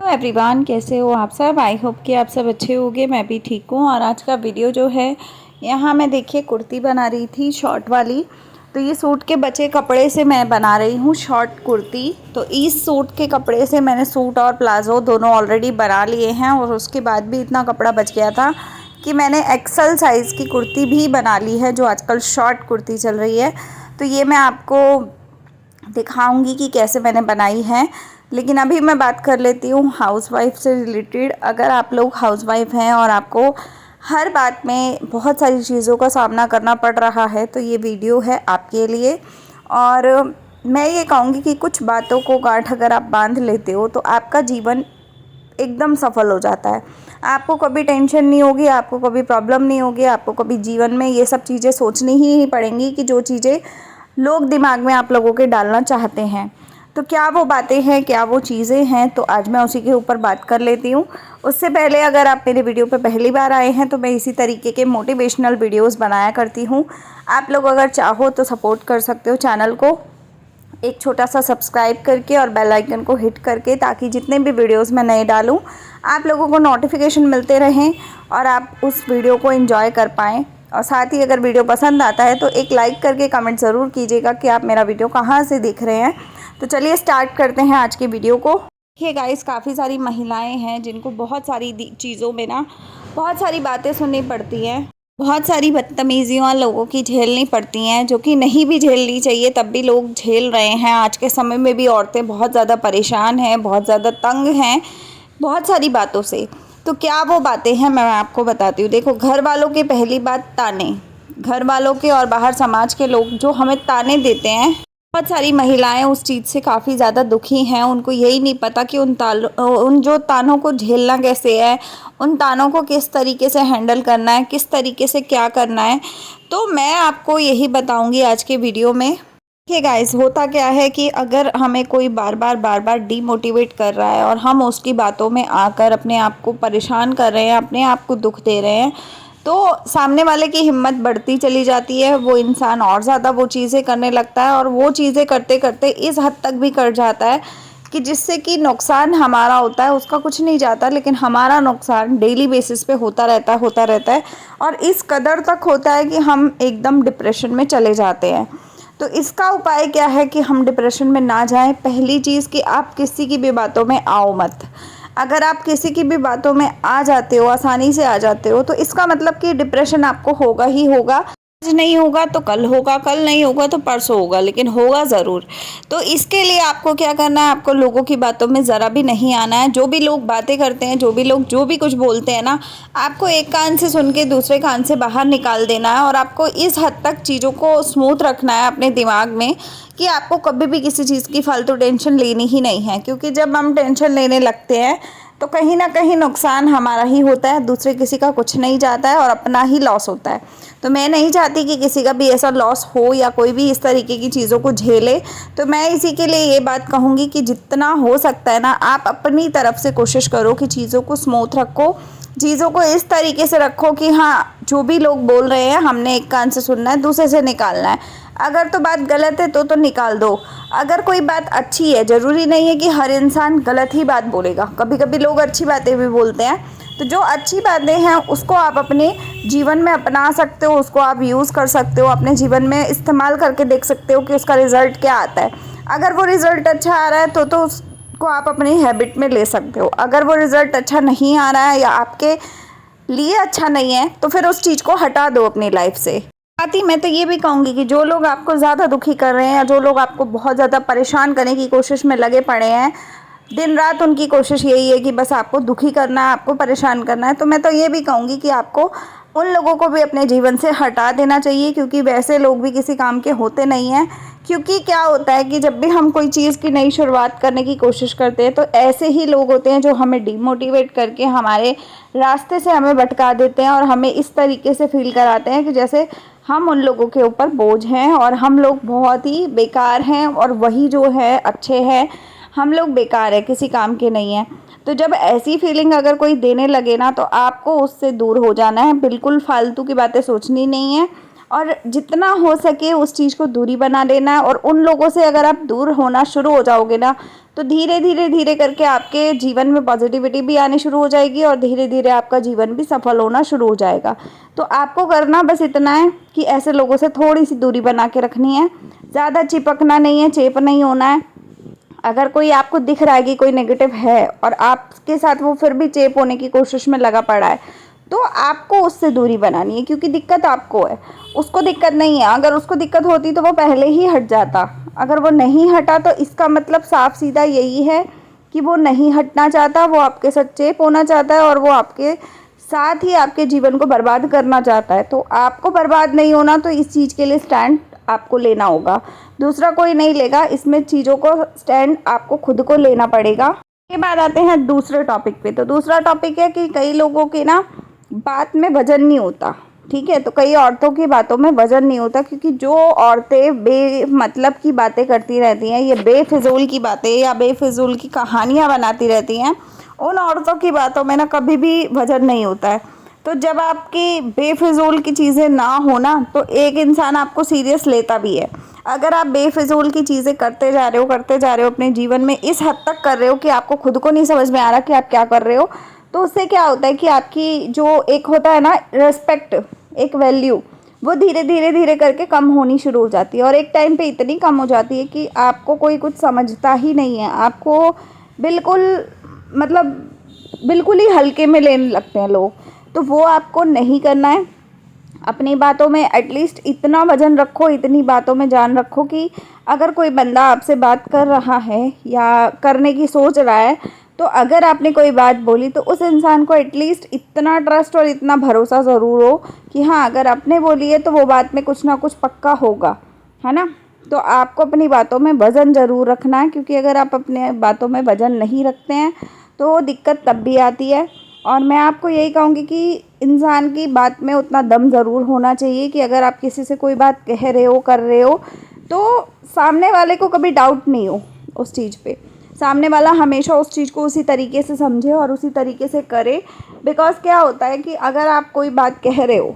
Hello everyone, कैसे हो आप सब। आई होप कि आप सब अच्छे होंगे। मैं भी ठीक हूँ। और आज का वीडियो जो है, यहाँ मैं देखिए कुर्ती बना रही थी शॉर्ट वाली। तो ये सूट के बचे कपड़े से मैं बना रही हूँ शॉर्ट कुर्ती। तो इस सूट के कपड़े से मैंने सूट और प्लाज़ो दोनों ऑलरेडी बना लिए हैं, और उसके बाद भी इतना कपड़ा बच गया था कि मैंने एक्सल साइज़ की कुर्ती भी बना ली है, जो आजकल शॉर्ट कुर्ती चल रही है। तो ये मैं आपको दिखाऊंगी कि कैसे मैंने बनाई है। लेकिन अभी मैं बात कर लेती हूँ हाउसवाइफ से रिलेटेड। अगर आप लोग हाउसवाइफ हैं और आपको हर बात में बहुत सारी चीज़ों का सामना करना पड़ रहा है, तो ये वीडियो है आपके लिए। और मैं ये कहूँगी कि कुछ बातों को गांठ अगर आप बांध लेते हो तो आपका जीवन एकदम सफल हो जाता है। आपको कभी टेंशन नहीं होगी, आपको कभी प्रॉब्लम नहीं होगी, आपको कभी जीवन में ये सब चीज़ें सोचनी ही नहीं पड़ेंगी कि जो चीज़ें लोग दिमाग में आप लोगों के डालना चाहते हैं। तो क्या वो बातें हैं, क्या वो चीज़ें हैं, तो आज मैं उसी के ऊपर बात कर लेती हूँ। उससे पहले अगर आप मेरे वीडियो पे पहली बार आए हैं तो मैं इसी तरीके के मोटिवेशनल वीडियोस बनाया करती हूँ। आप लोग अगर चाहो तो सपोर्ट कर सकते हो चैनल को एक छोटा सा सब्सक्राइब करके और बेल आइकन को हिट करके, ताकि जितने भी वीडियोस मैं नए डालूं आप लोगों को नोटिफिकेशन मिलते रहें और आप उस वीडियो को एंजॉय कर पाएँ। और साथ ही अगर वीडियो पसंद आता है तो एक लाइक करके कमेंट ज़रूर कीजिएगा कि आप मेरा वीडियो कहाँ से देख रहे हैं। तो चलिए स्टार्ट करते हैं आज की वीडियो को। देखिए गाइस, काफ़ी सारी महिलाएं हैं जिनको बहुत सारी चीज़ों में ना बहुत सारी बातें सुननी पड़ती हैं, बहुत सारी बदतमीजियाँ लोगों की झेलनी पड़ती हैं, जो कि नहीं भी झेलनी चाहिए तब भी लोग झेल रहे हैं। आज के समय में भी औरतें बहुत ज़्यादा परेशान हैं, बहुत ज़्यादा तंग हैं बहुत सारी बातों से। तो क्या वो बातें हैं, मैं आपको बताती हूँ। देखो, घर वालों की पहली बात ताने, घर वालों के और बाहर समाज के लोग जो हमें ताने देते हैं, बहुत सारी महिलाएं उस चीज़ से काफ़ी ज़्यादा दुखी हैं। उनको यही नहीं पता कि उन जो तानों को झेलना कैसे है, उन तानों को किस तरीके से हैंडल करना है, किस तरीके से क्या करना है। तो मैं आपको यही बताऊंगी आज के वीडियो में। देखिए गाइस, होता क्या है कि अगर हमें कोई बार बार डीमोटिवेट कर रहा है और हम उसकी बातों में आकर अपने आप को परेशान कर रहे हैं, अपने आप को दुख दे रहे हैं, तो सामने वाले की हिम्मत बढ़ती चली जाती है। वो इंसान और ज़्यादा वो चीज़ें करने लगता है, और वो चीज़ें करते करते इस हद तक भी कर जाता है कि जिससे कि नुकसान हमारा होता है, उसका कुछ नहीं जाता, लेकिन हमारा नुकसान डेली बेसिस पे होता रहता है। और इस कदर तक होता है कि हम एकदम डिप्रेशन में चले जाते हैं। तो इसका उपाय क्या है कि हम डिप्रेशन में ना जाएं। पहली चीज़ कि आप किसी की भी बातों में आओ मत। अगर आप किसी की भी बातों में आ जाते हो, आसानी से आ जाते हो, तो इसका मतलब कि डिप्रेशन आपको होगा ही होगा। आज नहीं होगा तो कल होगा, कल नहीं होगा तो परसों होगा, लेकिन होगा ज़रूर। तो इसके लिए आपको क्या करना है, आपको लोगों की बातों में ज़रा भी नहीं आना है। जो भी लोग बातें करते हैं, जो भी लोग जो भी कुछ बोलते हैं ना, आपको एक कान से सुन के दूसरे कान से बाहर निकाल देना है। और आपको इस हद तक चीज़ों को स्मूथ रखना है अपने दिमाग में कि आपको कभी भी किसी चीज़ की फालतू टेंशन लेनी ही नहीं है। क्योंकि जब हम टेंशन लेने लगते हैं तो कहीं ना कहीं नुकसान हमारा ही होता है, दूसरे किसी का कुछ नहीं जाता है और अपना ही लॉस होता है। तो मैं नहीं चाहती कि किसी का भी ऐसा लॉस हो या कोई भी इस तरीके की चीज़ों को झेले। तो मैं इसी के लिए ये बात कहूँगी कि जितना हो सकता है ना, आप अपनी तरफ से कोशिश करो कि चीज़ों को स्मूथ रखो, चीज़ों को इस तरीके से रखो कि हाँ, जो भी लोग बोल रहे हैं हमने एक कान से सुनना है, दूसरे से निकालना है। अगर तो बात गलत है तो निकाल दो। अगर कोई बात अच्छी है, ज़रूरी नहीं है कि हर इंसान गलत ही बात बोलेगा, कभी कभी लोग अच्छी बातें भी बोलते हैं। तो जो अच्छी बातें हैं उसको आप अपने जीवन में अपना सकते हो, उसको आप यूज़ कर सकते हो, अपने जीवन में इस्तेमाल करके देख सकते हो कि उसका रिज़ल्ट क्या आता है। अगर वो रिज़ल्ट अच्छा आ रहा है तो उसको आप अपनी हैबिट में ले सकते हो। अगर वो रिज़ल्ट अच्छा नहीं आ रहा है या आपके लिए अच्छा नहीं है तो फिर उस चीज़ को हटा दो अपनी लाइफ से। साथ ही मैं तो ये भी कहूँगी कि जो लोग आपको ज़्यादा दुखी कर रहे हैं या जो लोग आपको बहुत ज़्यादा परेशान करने की कोशिश में लगे पड़े हैं, दिन रात उनकी कोशिश यही है कि बस आपको दुखी करना है, आपको परेशान करना है, तो मैं तो ये भी कहूँगी कि आपको उन लोगों को भी अपने जीवन से हटा देना चाहिए। क्योंकि वैसे लोग भी किसी काम के होते नहीं हैं। क्योंकि क्या होता है कि जब भी हम कोई चीज़ की नई शुरुआत करने की कोशिश करते हैं तो ऐसे ही लोग होते हैं जो हमें डिमोटिवेट करके हमारे रास्ते से हमें भटका देते हैं, और हमें इस तरीके से फील कराते हैं कि जैसे हम उन लोगों के ऊपर बोझ हैं और हम लोग बहुत ही बेकार हैं, और वही जो है अच्छे हैं, हम लोग बेकार है, किसी काम के नहीं है। तो जब ऐसी फीलिंग अगर कोई देने लगे ना, तो आपको उससे दूर हो जाना है। बिल्कुल फालतू की बातें सोचनी नहीं है। और जितना हो सके उस चीज़ को दूरी बना लेना है। और उन लोगों से अगर आप दूर होना शुरू हो जाओगे ना, तो धीरे धीरे धीरे करके आपके जीवन में पॉजिटिविटी भी आनी शुरू हो जाएगी और धीरे धीरे आपका जीवन भी सफल होना शुरू हो जाएगा। तो आपको करना बस इतना है कि ऐसे लोगों से थोड़ी सी दूरी बना के रखनी है, ज़्यादा चिपकना नहीं है, चेप नहीं होना है। अगर कोई आपको दिख रहा है कि कोई नेगेटिव है और आपके साथ वो फिर भी चेप होने की कोशिश में लगा पड़ा है, तो आपको उससे दूरी बनानी है, क्योंकि दिक्कत आपको है, उसको दिक्कत नहीं है। अगर उसको दिक्कत होती तो वो पहले ही हट जाता। अगर वो नहीं हटा तो इसका मतलब साफ सीधा यही है कि वो नहीं हटना चाहता, वो आपके साथ चेप होना चाहता है और वो आपके साथ ही आपके जीवन को बर्बाद करना चाहता है। तो आपको बर्बाद नहीं होना, तो इस चीज़ के लिए स्टैंड आपको लेना होगा, दूसरा कोई नहीं लेगा। इसमें चीज़ों को स्टैंड आपको खुद को लेना पड़ेगा। के बाद आते हैं दूसरे टॉपिक पे। तो दूसरा टॉपिक है कि कई लोगों के ना बात में वजन नहीं होता, ठीक है। तो कई औरतों की बातों में वजन नहीं होता, क्योंकि जो औरतें बेमतलब की बातें करती रहती हैं, ये बेफिजूल की बातें या बेफिजूल की कहानियाँ बनाती रहती हैं, उन औरतों की बातों में ना कभी भी वजन नहीं होता है। तो जब आपकी बेफिजूल की चीज़ें ना हो ना, तो एक इंसान आपको सीरियस लेता भी है। अगर आप बेफिजूल की चीज़ें करते जा रहे हो अपने जीवन में, इस हद तक कर रहे हो कि आपको खुद को नहीं समझ में आ रहा कि आप क्या कर रहे हो, तो उससे क्या होता है कि आपकी जो एक होता है ना रिस्पेक्ट, एक वैल्यू, वो धीरे धीरे धीरे करके कम होनी शुरू हो जाती है। और एक टाइम पे इतनी कम हो जाती है कि आपको कोई कुछ समझता ही नहीं है, आपको बिल्कुल मतलब बिल्कुल ही हल्के में लेने लगते हैं लोग। तो वो आपको नहीं करना है। अपनी बातों में एटलीस्ट इतना वजन रखो, इतनी बातों में जान रखो कि अगर कोई बंदा आपसे बात कर रहा है या करने की सोच रहा है, तो अगर आपने कोई बात बोली तो उस इंसान को एटलीस्ट इतना ट्रस्ट और इतना भरोसा ज़रूर हो कि हाँ, अगर आपने बोली है तो वो बात में कुछ ना कुछ पक्का होगा, है ना। तो आपको अपनी बातों में वज़न ज़रूर रखना है, क्योंकि अगर आप अपने बातों में वज़न नहीं रखते हैं तो दिक्कत तब भी आती है। और मैं आपको यही कहूँगी कि इंसान की बात में उतना दम ज़रूर होना चाहिए कि अगर आप किसी से कोई बात कह रहे हो, कर रहे हो, तो सामने वाले को कभी डाउट नहीं हो उस चीज़ पे। सामने वाला हमेशा उस चीज़ को उसी तरीके से समझे और उसी तरीके से करे। बिकॉज़ क्या होता है कि अगर आप कोई बात कह रहे हो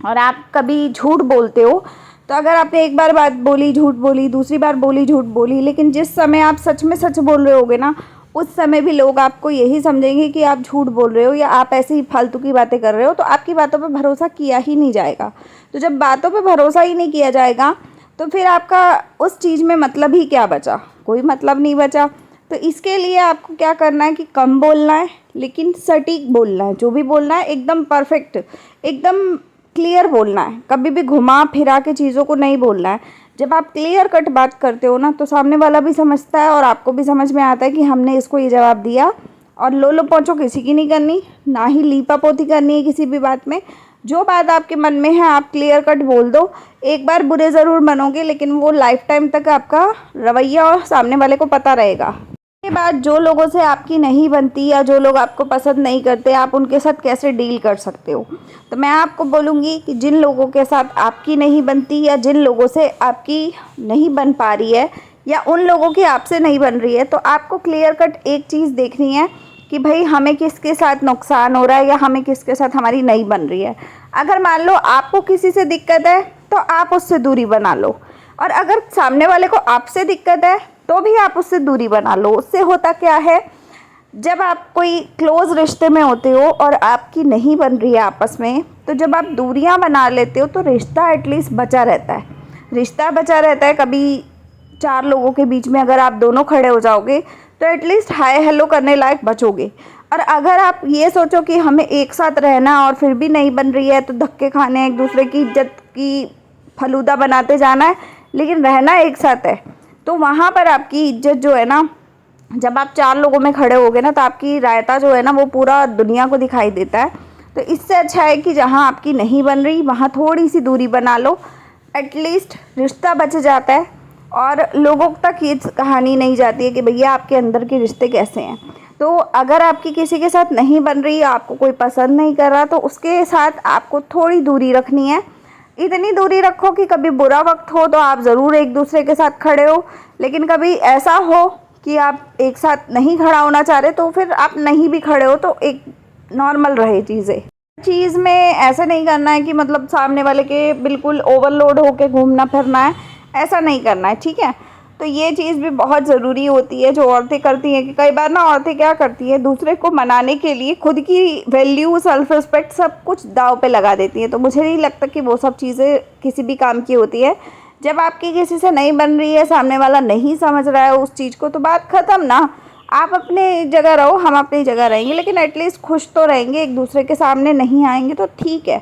और आप कभी झूठ बोलते हो, तो अगर आपने एक बार बात बोली, झूठ बोली, दूसरी बार बोली, झूठ बोली, लेकिन जिस समय आप सच में सच बोल रहे होगे ना, उस समय भी लोग आपको यही समझेंगे कि आप झूठ बोल रहे हो या आप ऐसे ही फालतू की बातें कर रहे हो, तो आपकी बातों पे भरोसा किया ही नहीं जाएगा। तो जब बातों पे भरोसा ही नहीं किया जाएगा, तो फिर आपका उस चीज़ में मतलब ही क्या बचा, कोई मतलब नहीं बचा। तो इसके लिए आपको क्या करना है कि कम बोलना है, लेकिन सटीक बोलना है। जो भी बोलना है एकदम परफेक्ट, एकदम क्लियर बोलना है। कभी भी घुमा फिरा के चीज़ों को नहीं बोलना है। जब आप क्लियर कट बात करते हो ना, तो सामने वाला भी समझता है और आपको भी समझ में आता है कि हमने इसको ये जवाब दिया। और लो लो पोंचो किसी की नहीं करनी, ना ही लीपा पोती करनी है किसी भी बात में। जो बात आपके मन में है आप क्लियर कट बोल दो। एक बार बुरे ज़रूर बनोगे, लेकिन वो लाइफ टाइम तक आपका रवैया और सामने वाले को पता रहेगा। के बाद जो लोगों से आपकी नहीं बनती या जो लोग आपको पसंद नहीं करते, आप उनके साथ कैसे डील कर सकते हो। तो मैं आपको बोलूँगी कि जिन लोगों के साथ आपकी नहीं बनती या जिन लोगों से आपकी नहीं बन पा रही है या उन लोगों की आपसे नहीं बन रही है, तो आपको क्लियर कट एक चीज़ देखनी है कि भाई हमें किसके साथ नुकसान हो रहा है या हमें किसके साथ हमारी नहीं बन रही है। अगर मान लो आपको किसी से दिक्कत है तो आप उससे दूरी बना लो, और अगर सामने वाले को आपसे दिक्कत है तो भी आप उससे दूरी बना लो। उससे होता क्या है, जब आप कोई क्लोज़ रिश्ते में होते हो और आपकी नहीं बन रही है आपस में, तो जब आप दूरियां बना लेते हो तो रिश्ता एटलीस्ट बचा रहता है। रिश्ता बचा रहता है। कभी चार लोगों के बीच में अगर आप दोनों खड़े हो जाओगे तो एटलीस्ट हाय हेलो करने लायक बचोगे। और अगर आप ये सोचो कि हमें एक साथ रहना और फिर भी नहीं बन रही है, तो धक्के खाने हैं, एक दूसरे की इज्जत की फलूदा बनाते जाना है, लेकिन रहना एक साथ है, तो वहाँ पर आपकी इज्जत जो है ना, जब आप चार लोगों में खड़े होगे ना, तो आपकी रायता जो है ना वो पूरा दुनिया को दिखाई देता है। तो इससे अच्छा है कि जहाँ आपकी नहीं बन रही वहाँ थोड़ी सी दूरी बना लो, एटलीस्ट रिश्ता बच जाता है और लोगों तक ये कहानी नहीं जाती है कि भैया आपके अंदर के रिश्ते कैसे हैं। तो अगर आपकी किसी के साथ नहीं बन रही, आपको कोई पसंद नहीं कर रहा, तो उसके साथ आपको थोड़ी दूरी रखनी है। इतनी दूरी रखो कि कभी बुरा वक्त हो तो आप ज़रूर एक दूसरे के साथ खड़े हो, लेकिन कभी ऐसा हो कि आप एक साथ नहीं खड़ा होना चाह रहे तो फिर आप नहीं भी खड़े हो, तो एक नॉर्मल रहे चीज़ें। चीज़ में ऐसा नहीं करना है कि मतलब सामने वाले के बिल्कुल ओवरलोड होके घूमना फिरना है, ऐसा नहीं करना है, ठीक है। तो ये चीज़ भी बहुत ज़रूरी होती है जो औरतें करती हैं कि कई बार ना औरतें क्या करती हैं, दूसरे को मनाने के लिए खुद की वैल्यू, सेल्फ रिस्पेक्ट सब कुछ दाव पे लगा देती हैं। तो मुझे नहीं लगता कि वो सब चीज़ें किसी भी काम की होती है। जब आपकी किसी से नहीं बन रही है, सामने वाला नहीं समझ रहा है उस चीज़ को, तो बात ख़त्म ना। आप अपने जगह रहो, हम अपनी जगह रहेंगे, लेकिन एटलीस्ट खुश तो रहेंगे। एक दूसरे के सामने नहीं आएंगे तो ठीक है,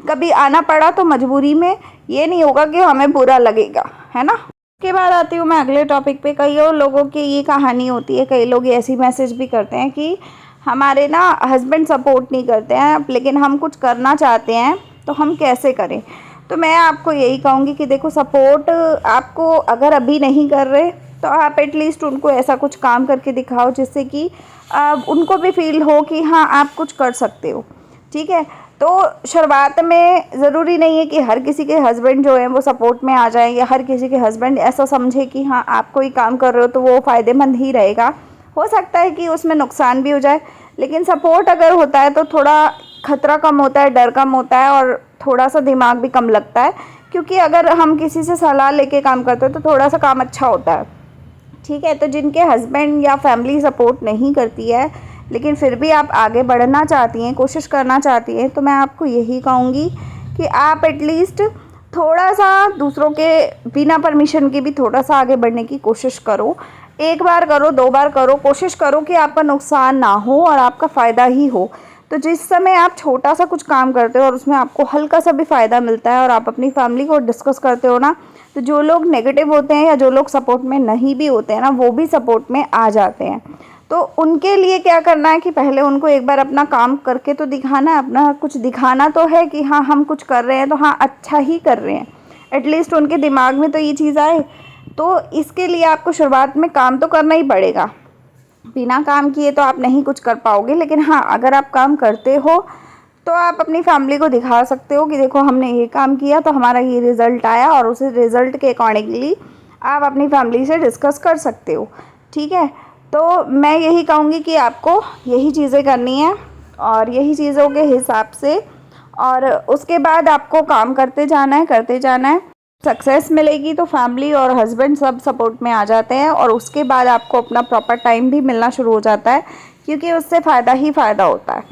कभी आना पड़ा तो मजबूरी में, ये नहीं होगा कि हमें बुरा लगेगा, है ना। उसके बाद आती हूँ मैं अगले टॉपिक पे। कई और लोगों की ये कहानी होती है, कई लोग ऐसी मैसेज भी करते हैं कि हमारे ना हस्बैंड सपोर्ट नहीं करते हैं, लेकिन हम कुछ करना चाहते हैं तो हम कैसे करें। तो मैं आपको यही कहूँगी कि देखो, सपोर्ट आपको अगर अभी नहीं कर रहे तो आप एटलीस्ट उनको ऐसा कुछ काम करके दिखाओ जिससे कि उनको भी फील हो कि हाँ आप कुछ कर सकते हो, ठीक है। तो शुरुआत में ज़रूरी नहीं है कि हर किसी के हस्बैंड जो है वो सपोर्ट में आ जाएं, या हर किसी के हस्बैंड ऐसा समझे कि हाँ आप कोई काम कर रहे हो तो वो फ़ायदेमंद ही रहेगा। हो सकता है कि उसमें नुकसान भी हो जाए, लेकिन सपोर्ट अगर होता है तो थोड़ा खतरा कम होता है, डर कम होता है, और थोड़ा सा दिमाग भी कम लगता है। क्योंकि अगर हम किसी से सलाह लेके काम करते हैं तो थोड़ा सा काम अच्छा होता है, ठीक है। तो जिनके हस्बैंड या फैमिली सपोर्ट नहीं करती है, लेकिन फिर भी आप आगे बढ़ना चाहती हैं, कोशिश करना चाहती हैं, तो मैं आपको यही कहूँगी कि आप एटलीस्ट थोड़ा सा दूसरों के बिना परमिशन के भी थोड़ा सा आगे बढ़ने की कोशिश करो। एक बार करो, दो बार करो, कोशिश करो कि आपका नुकसान ना हो और आपका फ़ायदा ही हो। तो जिस समय आप छोटा सा कुछ काम करते हो और उसमें आपको हल्का सा भी फ़ायदा मिलता है और आप अपनी फैमिली को डिस्कस करते हो ना, तो जो लोग नेगेटिव होते हैं या जो लोग सपोर्ट में नहीं भी होते हैं ना, वो भी सपोर्ट में आ जाते हैं। तो उनके लिए क्या करना है कि पहले उनको एक बार अपना काम करके तो दिखाना है, अपना कुछ दिखाना तो है कि हाँ हम कुछ कर रहे हैं, तो हाँ अच्छा ही कर रहे हैं। एटलीस्ट उनके दिमाग में तो ये चीज़ आए। तो इसके लिए आपको शुरुआत में काम तो करना ही पड़ेगा, बिना काम किए तो आप नहीं कुछ कर पाओगे। लेकिन हाँ, अगर आप काम करते हो तो आप अपनी फैमिली को दिखा सकते हो कि देखो हमने ये काम किया तो हमारा ये रिज़ल्ट आया, और उस रिज़ल्ट के अकॉर्डिंगली आप अपनी फैमिली से डिस्कस कर सकते हो, ठीक है। तो मैं यही कहूँगी कि आपको यही चीज़ें करनी है और यही चीज़ों के हिसाब से, और उसके बाद आपको काम करते जाना है, करते जाना है। सक्सेस मिलेगी तो फैमिली और हस्बैंड सब सपोर्ट में आ जाते हैं, और उसके बाद आपको अपना प्रॉपर टाइम भी मिलना शुरू हो जाता है, क्योंकि उससे फ़ायदा ही फ़ायदा होता है,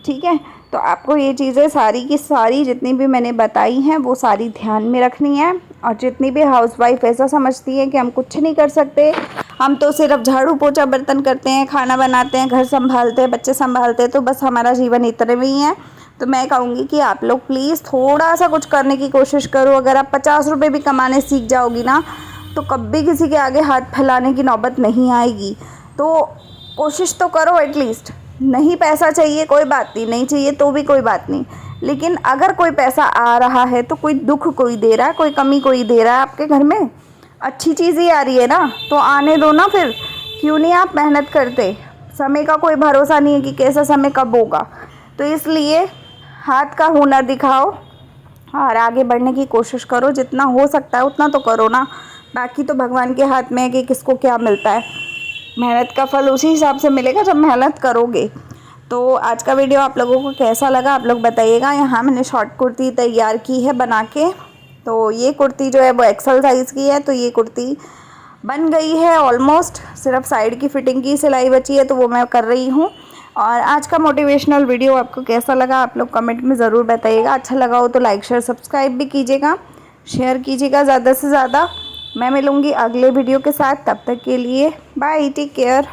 ठीक है। तो आपको ये चीज़ें सारी की सारी जितनी भी मैंने बताई हैं वो सारी ध्यान में रखनी है। और जितनी भी हाउसवाइफ ऐसा समझती है कि हम कुछ नहीं कर सकते, हम तो सिर्फ झाड़ू पोछा बर्तन करते हैं, खाना बनाते हैं, घर संभालते हैं, बच्चे संभालते हैं, तो बस हमारा जीवन इतने में ही है। तो मैं कहूँगी कि आप लोग प्लीज़ थोड़ा सा कुछ करने की कोशिश करो। अगर आप 50 रुपये भी कमाने सीख जाओगी ना, तो कभी किसी के आगे हाथ फैलाने की नौबत नहीं आएगी। तो कोशिश तो करो एटलीस्ट। नहीं पैसा चाहिए कोई बात नहीं, नहीं चाहिए तो भी कोई बात नहीं, लेकिन अगर कोई पैसा आ रहा है तो कोई दुख कोई दे रहा है, कोई कमी कोई दे रहा है आपके घर में, अच्छी चीज़ ही आ रही है ना, तो आने दो ना। फिर क्यों नहीं आप मेहनत करते। समय का कोई भरोसा नहीं है कि कैसा समय कब होगा, तो इसलिए हाथ का हुनर दिखाओ और आगे बढ़ने की कोशिश करो। जितना हो सकता है उतना तो करो ना, बाकी तो भगवान के हाथ में है कि किसको क्या मिलता है। मेहनत का फल उसी हिसाब से मिलेगा जब मेहनत करोगे। तो आज का वीडियो आप लोगों को कैसा लगा आप लोग बताइएगा। यहाँ मैंने शॉर्ट कुर्ती तैयार की है बना के। तो ये कुर्ती जो है वो एक्सल साइज़ की है, तो ये कुर्ती बन गई है ऑलमोस्ट। सिर्फ साइड की फिटिंग की सिलाई बची है, तो वो मैं कर रही हूँ। और आज का मोटिवेशनल वीडियो आपको कैसा लगा आप लोग कमेंट में ज़रूर बताइएगा। अच्छा लगा हो तो लाइक शेयर सब्सक्राइब भी कीजिएगा, शेयर कीजिएगा ज़्यादा से ज़्यादा। मैं मिलूँगी अगले वीडियो के साथ, तब तक के लिए बाय, टेक केयर।